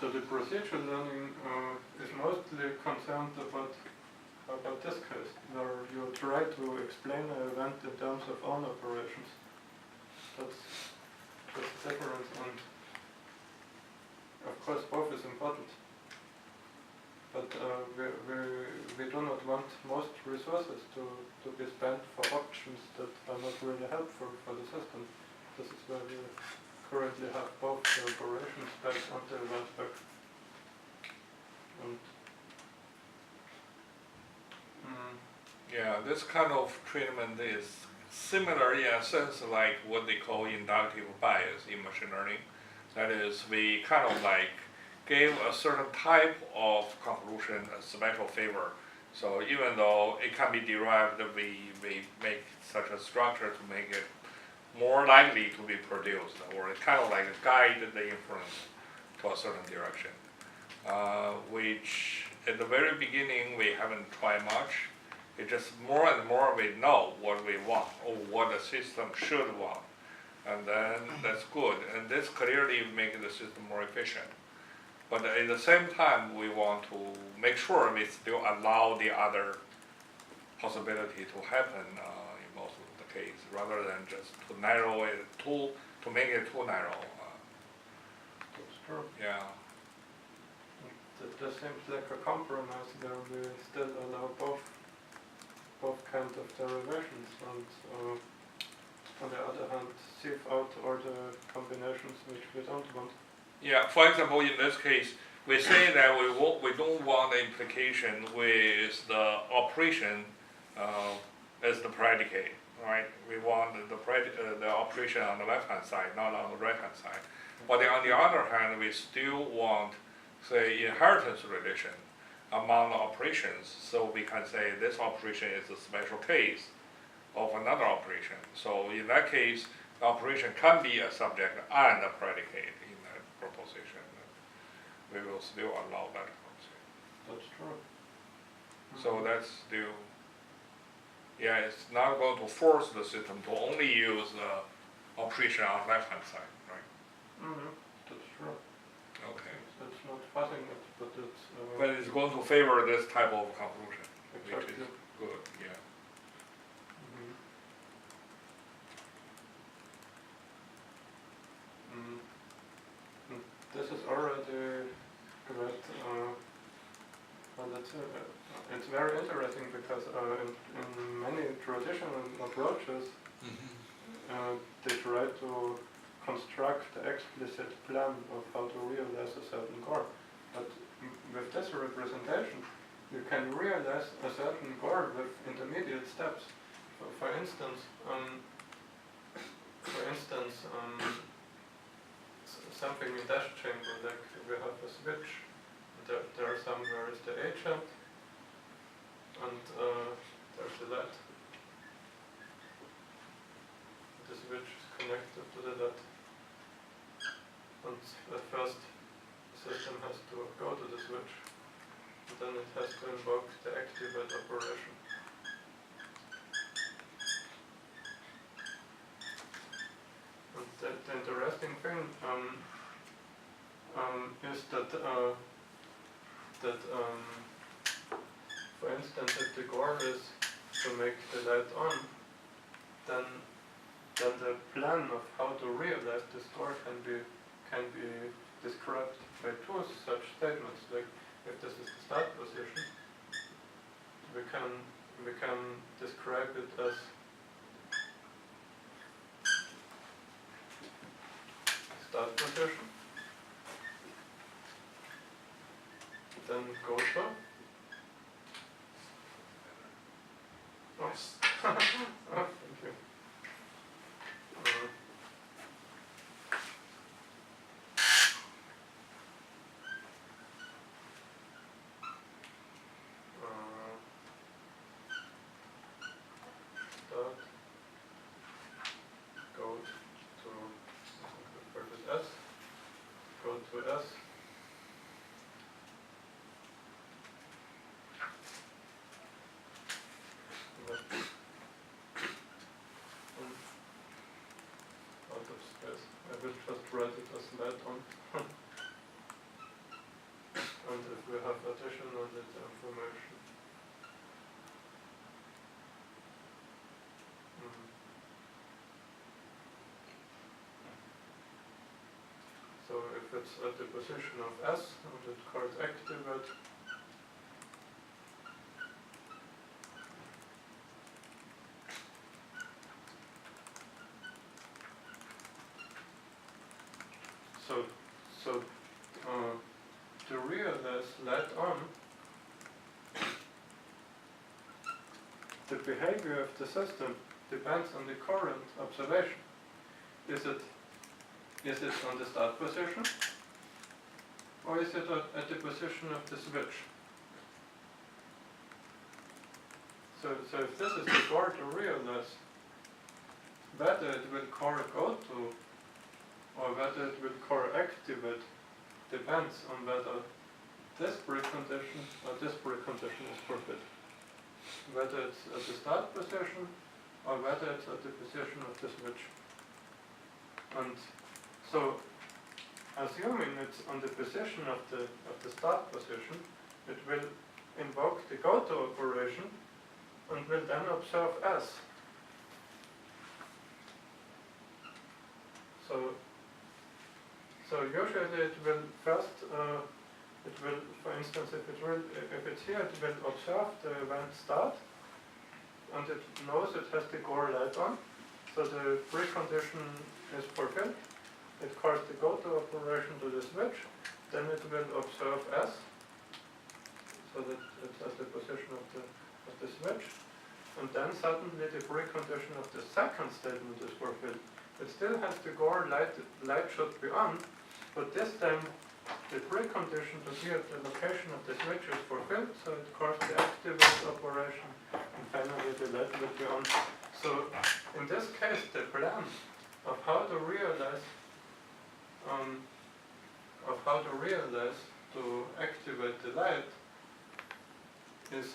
So the procedural learning is mostly concerned about this case, where you try to explain an event in terms of own operations. That's the difference, and of course both is important. But we do not want most resources to be spent for options that are not really helpful for the system. This is where we currently have both the operation spec and the event spec. And yeah, this kind of treatment is similar in a sense like what they call inductive bias in machine learning. That is, we kind of like gave a certain type of conclusion a special favor. So even though it can be derived, we make such a structure to make it more likely to be produced, or kind of like guide the inference to a certain direction. Which at the very beginning we haven't tried much. It's just more and more we know what we want or what the system should want. And then that's good. And this clearly makes the system more efficient. But at the same time, we want to make sure we still allow the other possibility to happen in most of the case, rather than just to narrow it, to make it too narrow. that's true. Yeah. That seems like a compromise where we still allow both kinds of derivations, and on the other hand sieve out all the combinations which we don't want. Yeah, for example, in this case, we say that we don't want the implication with the operation as the predicate, right? We want the operation on the left-hand side, not on the right-hand side. But on the other hand, we still want, say, inheritance relation among the operations, so we can say this operation is a special case of another operation. So in that case, the operation can be a subject and a predicate in that proposition. We will still allow that. That's true. So that's still, yeah, it's not going to force the system to only use the operation on the left-hand side, right? That's true. Okay. It's not fuzzing it, but it's... But it's going to favor this type of conclusion, exactly. which is good, yeah. This is already great. Well, it's very interesting because in many traditional approaches, they try to construct the explicit plan of how to realize a certain goal. But with this representation, you can realize a certain goal with intermediate steps. For instance, something in dash chamber, like we have a switch. There somewhere is the agent, and there's the LED. The switch is connected to the LED. And at first, the system has to go to the switch, and then it has to invoke the activate operation. And the interesting thing is that for instance, if the goal is to make the light on, then the plan of how to realize this goal can be described by two such statements. Like if this is the start position, we can describe it as start position, then go to. Oh. Oh, thank you. Start, go to S, go to S, if it's at the position of S and it calls activate. So to realize light on, the behavior of the system depends on the current observation. Is it on the start position, or is it at the position of the switch? So if this is the goal to realize, whether it will core go to or whether it will core activate depends on whether this precondition or this precondition is fulfilled. Whether it's at the start position or whether it's at the position of the switch. And so, assuming it's on the position of the start position, it will invoke the goto operation and will then observe S. So usually it will first, for instance, if it's here, it will observe the event start, and it knows it has the goal light on, so the precondition is fulfilled. It calls the goto operation to the switch, then it will observe S, so that it's at the position of the switch, and then suddenly the precondition of the second statement is fulfilled. It still has the goal light should be on, but this time the precondition to be at the location of the switch is fulfilled, so it calls the activate operation, and finally the light will be on. So in this case, the plan of how to realize to activate the light is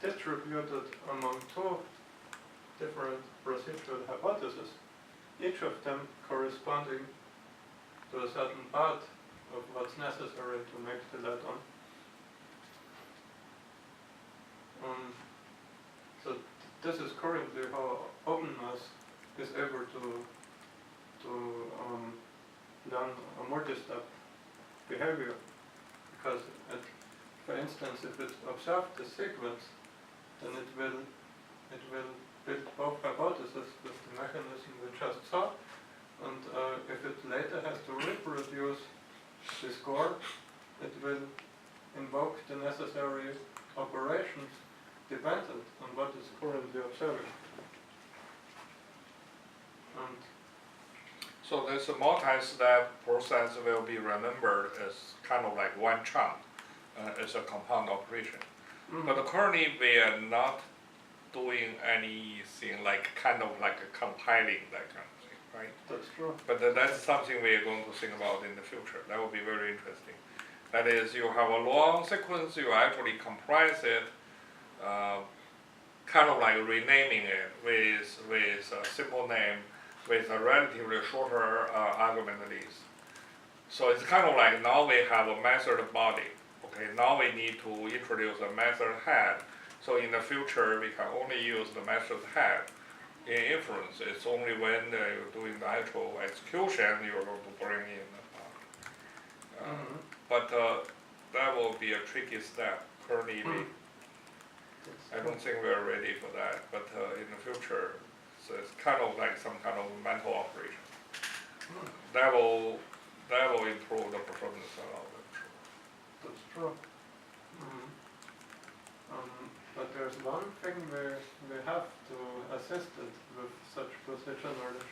distributed among two different procedural hypotheses, each of them corresponding to a certain part of what's necessary to make the light on. So this is currently how OpenNARS is able to learn a multi-step behavior, because for instance, if it observes the sequence, then it will build both hypotheses with the mechanism we just saw, and if it later has to reproduce the score, it will invoke the necessary operations dependent on what it's currently observing. And so this multi-step process will be remembered as kind of like one chunk, as a compound operation. mm-hmm. But currently we are not doing anything like kind of like a compiling that kind of thing, right? That's true. But that's something we are going to think about in the future. That will be very interesting. That is, you have a long sequence, you actually compress it, kind of like renaming it with a simple name, with a relatively shorter argument list. So it's kind of like now we have a method body. Okay, now we need to introduce a method head. So in the future, we can only use the method head. In inference, it's only when you're doing the actual execution you're going to bring in the body. But that will be a tricky step. Currently, I don't think we're ready for that. But in the future, so it's kind of like some kind of mental operation. That will improve the performance a lot. That's true. But there's one thing we have to assist it with such procedure knowledge.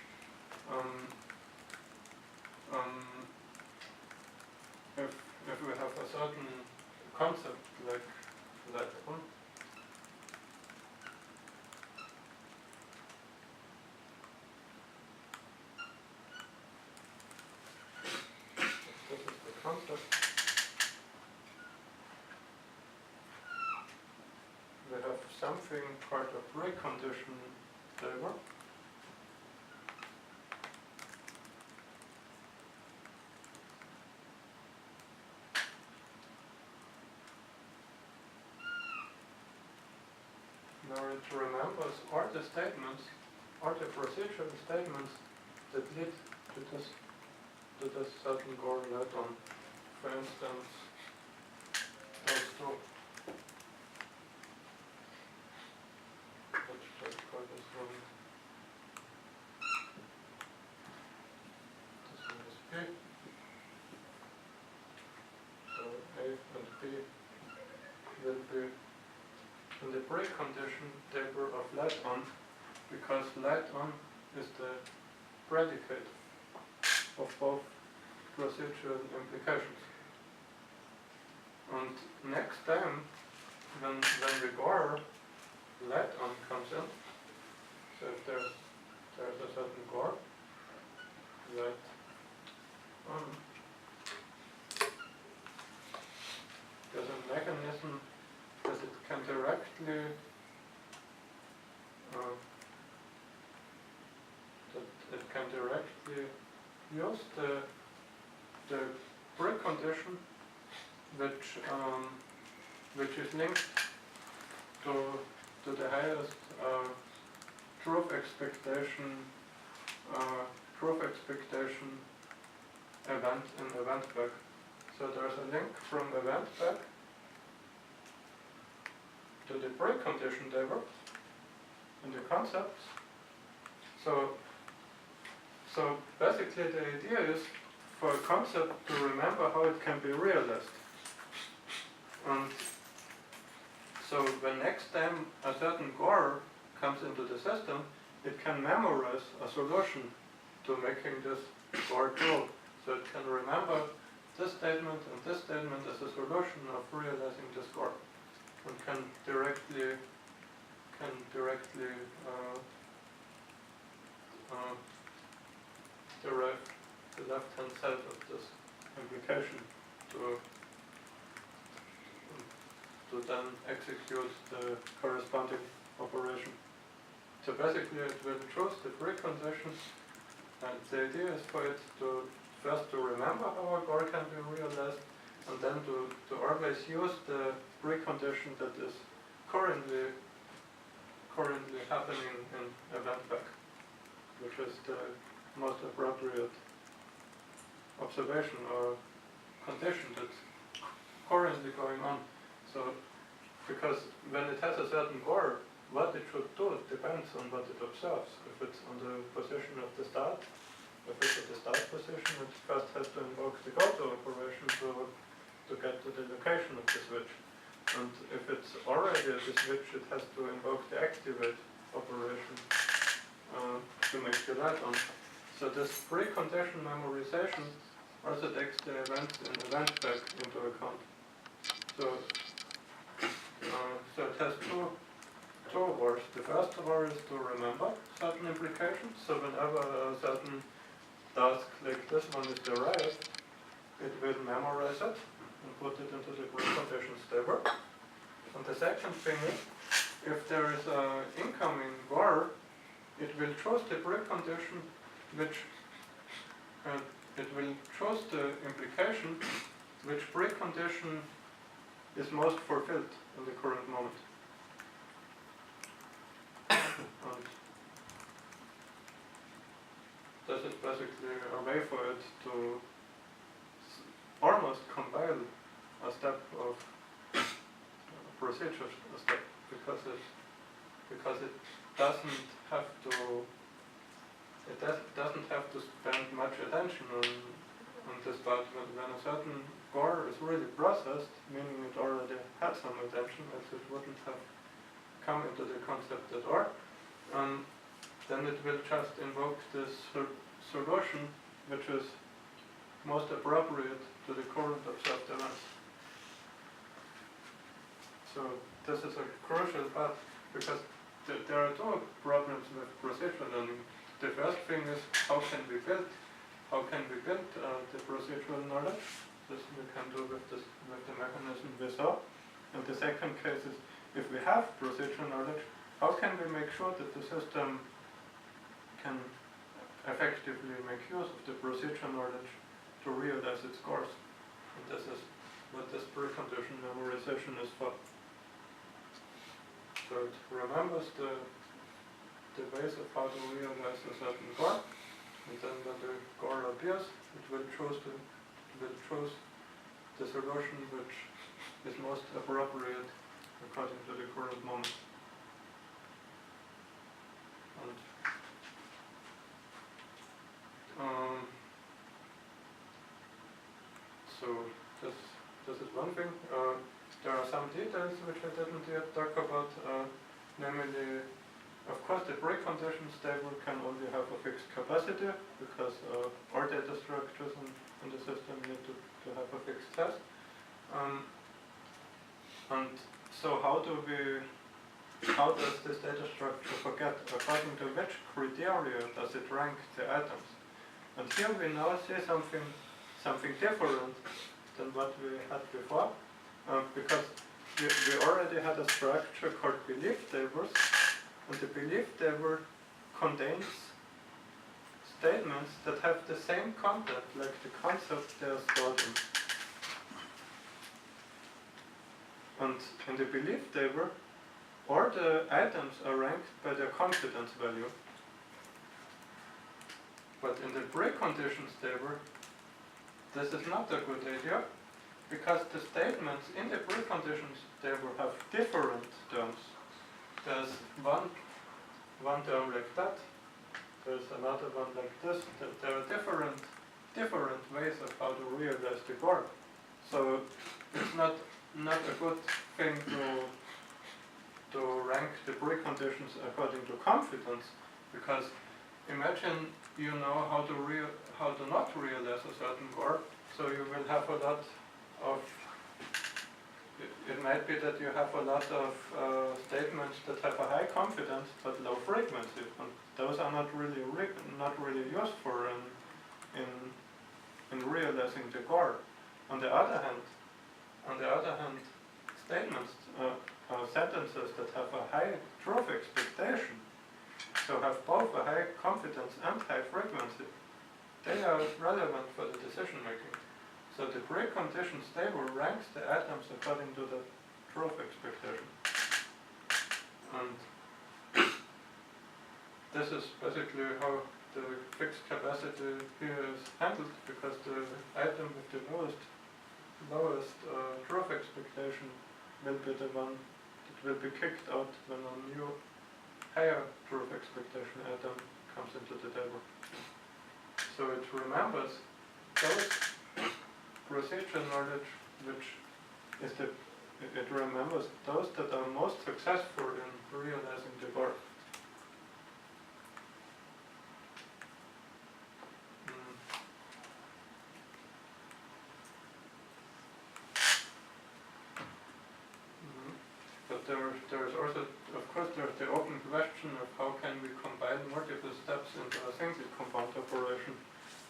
If we have a certain concept like that one, this is the concept. We have something called a precondition flavor. Now it remembers all the statements, all the procedural statements that lead to this that a certain goal led on. For instance, those two. Let's just call this one. This one is P. So A and B will be in the precondition table of let on, because let on is the predicate of both procedural implications. And next time, when the GOR let on comes in, so if there's a certain GOR let on, there's a mechanism that it can directly use the precondition which is linked to the highest truth expectation event in event back. So there's a link from event back to the precondition table in the concepts. So basically the idea is for a concept to remember how it can be realized. And so when next time a certain GOR comes into the system, it can memorize a solution to making this GOR true. So it can remember this statement and this statement as a solution of realizing this GOR, and can directly derive the left-hand side of this implication to then execute the corresponding operation. So basically it will choose the preconditions, and the idea is for it to first to remember how a GOR can be realized, and then to always use the precondition that is currently happening in event back, which is the most appropriate observation or condition that's currently going on. So, because when it has a certain GOR, what it should do depends on what it observes. If it's on the position of the start, if it's at the start position, it first has to invoke the goto operation to get to the location of the switch. And if it's already at the switch, it has to invoke the activate operation to make the light on. So this precondition memorization also takes the event and event back into account. So it has two words. The first word is to remember certain implications. So whenever a certain task like this one is derived, it will memorize it and put it into the preconditions table. And the second thing is, if there is an incoming GOR, it will choose the precondition which it will choose the implication which precondition is most fulfilled in the current moment. And this is basically a way for it to almost compile a step of procedure step, because it doesn't have to spend much attention on this part. When a certain GOR is really processed, meaning it already had some attention, as it wouldn't have come into the concept at all, then it will just invoke this solution which is most appropriate to the current observed events. So this is a crucial part, because there are two problems with procedural learning. The first thing is how can we build the procedural knowledge. This we can do with the mechanism we saw. And the second case is, if we have procedural knowledge, how can we make sure that the system can effectively make use of the procedural knowledge to realize its course. And this is what this precondition memorization is for. So it remembers the ways of how to realize a certain GOR, and then when the GOR appears, will choose the solution which is most appropriate according to the current moment. And so this is one thing. There are some details which I didn't yet talk about, namely, of course, the precondition stable can only have a fixed capacity because all data structures in the system need to have a fixed size. And so how does this data structure forget according to which criteria does it rank the atoms? And here we now see something different than what we had before, because we already had a structure called belief tables, and the belief table contains statements that have the same content like the concept they are stored in. And in the belief table, all the items are ranked by their confidence value. But in the preconditions table, this is not a good idea, because the statements in the preconditions table have different terms. There's one term like that, there's another one like this. There are different ways of how to realize the goal. So it's not a good thing to rank the preconditions according to confidence, because imagine you know how to not realize a certain goal, so you will have a lot of, it might be that you have a lot of statements that have a high confidence but low frequency, and those are not really useful in realizing the goal. On the other hand, statements sentences that have a high truth expectation, so have both a high confidence and high frequency, they are relevant for the decision making. So the precondition stable ranks the atoms according to the truth expectation. And this is basically how the fixed capacity here is handled, because the item with the lowest truth expectation will be the one that will be kicked out when a new higher truth expectation atom comes into the table. So it remembers those procedure knowledge it remembers those that are most successful in realizing the goal. But there is also, of course, there's the open question of how can we combine multiple steps into a single compound operation.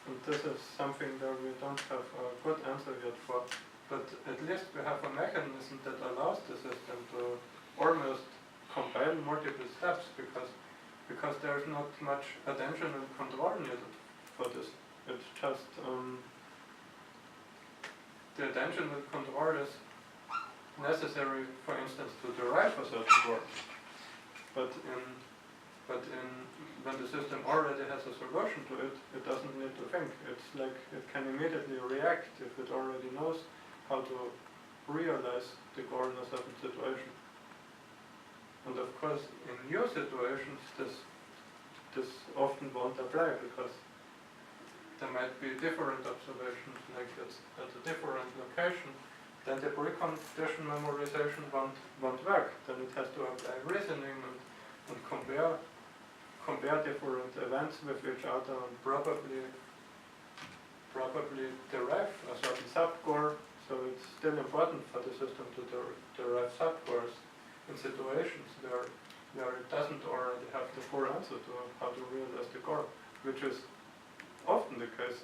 And this is something that we don't have a good answer yet for. But at least we have a mechanism that allows the system to almost combine multiple steps, because there's not much attention and control needed for this. It's just the attention and control is necessary, for instance, to derive a certain word. But when the system already has a solution to it, it doesn't need to think. It's like it can immediately react if it already knows how to realize the goal in a certain situation. And of course, in new situations, this often won't apply, because there might be different observations, like it's at a different location. Then the precondition memorization won't work. Then it has to apply reasoning and compare different events with each other, and probably derive a certain subgoal. So it's still important for the system to derive subgoals in situations where it doesn't already have the full answer to how to realize the goal, which is often the case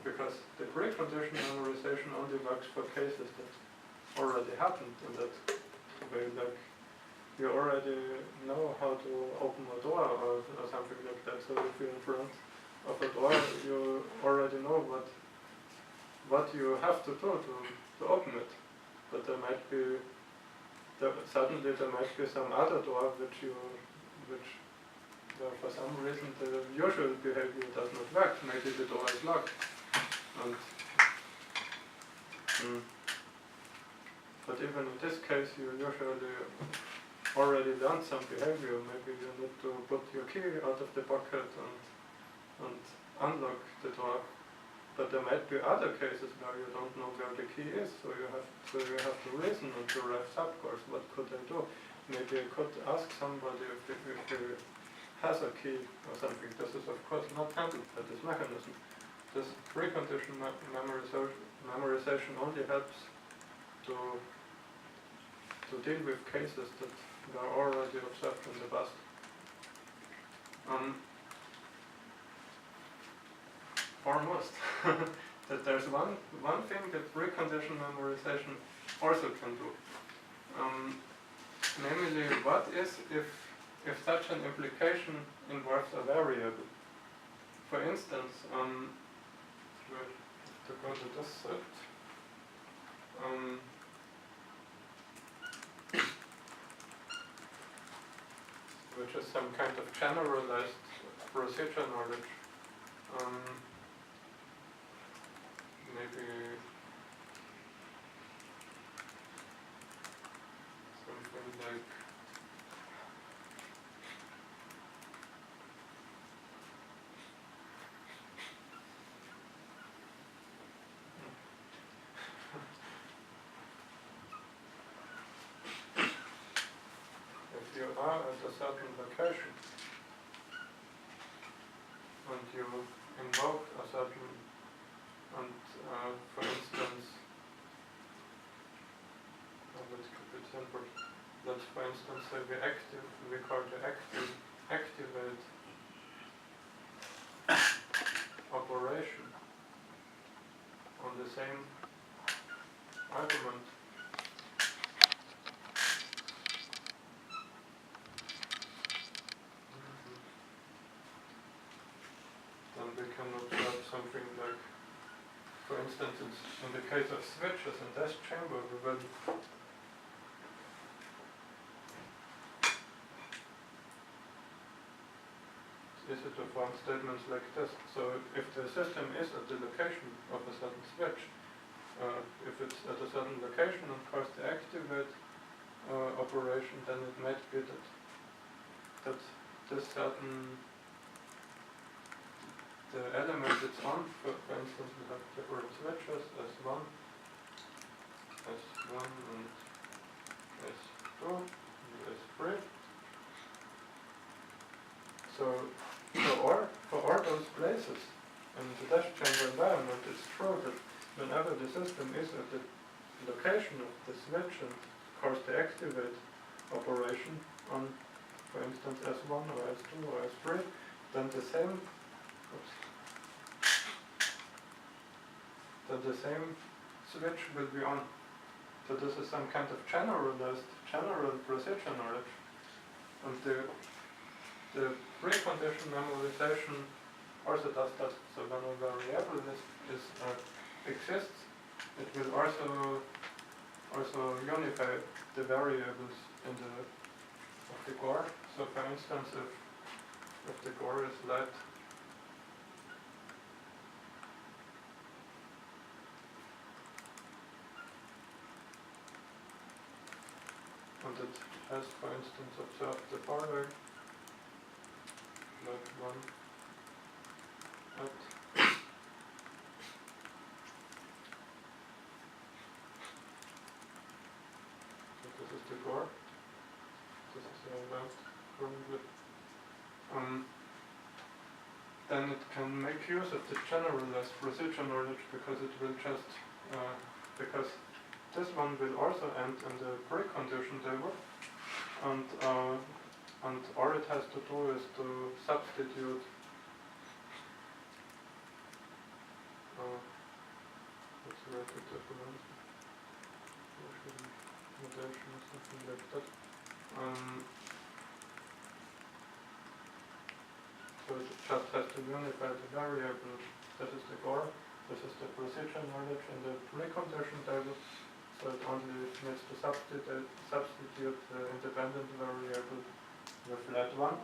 because the precondition memorization only works for cases that already happened, and that way, like, you already know how to open a door or something like that. So if you're in front of a door, you already know what you have to do to open it. But suddenly there might be some other door which for some reason the usual behavior does not work. Maybe the door is locked. And but even in this case, you usually already done some behavior. Maybe you need to put your key out of the pocket and unlock the door. But there might be other cases where you don't know where the key is, so you have to reason and derive subcourse. What could I do? Maybe I could ask somebody if he has a key or something. This is of course not handled by this mechanism. This precondition memorization only helps to deal with cases that were already observed in the past. Almost. That there's one thing that precondition memorization also can do. Namely, what is if such an implication involves a variable? For instance, to go to this set, which is some kind of generalized procedure knowledge. Maybe something like if you are at a certain location and you invoke a certain, and for instance, let's keep it simple. Let's for instance say we call the activate operation on the same argument. Then we can observe something like, for instance, in the case of switches in this chamber, we will easy to form statements like this. So if the system is at the location of a certain switch, if it's at a certain location and calls the activate operation, then it might be that this certain the element it's on, for instance, we have different switches, S1, and S2, and S3. So for all those places in the dash chamber environment, it's true that whenever the system is at the location of the switch and calls the activate operation on, for instance, S1 or S2 or S3, then the same switch will be on. So this is some kind of general procedure knowledge. And the precondition memorization also does that. So when a variable exists, it will also unify the variables in the core. So for instance, if the core is light, and it has, for instance, observed the following, like 1 at so this is the core, this is the event currently. Then it can make use of the generalized procedure knowledge, because it will just because this one will also end in the precondition table, and all it has to do is to substitute let's write it different notation or something like that. So it just has to unify the variable. This is the core, this is the procedure knowledge in the precondition table. So it only needs to substitute the independent variable with let 1,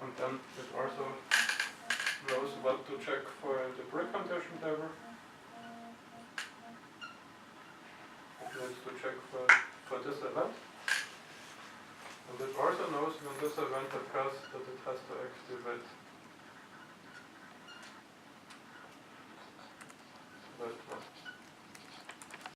and then it also knows what to check for the precondition table, to check for this event. And it also knows when this event occurs that it has to activate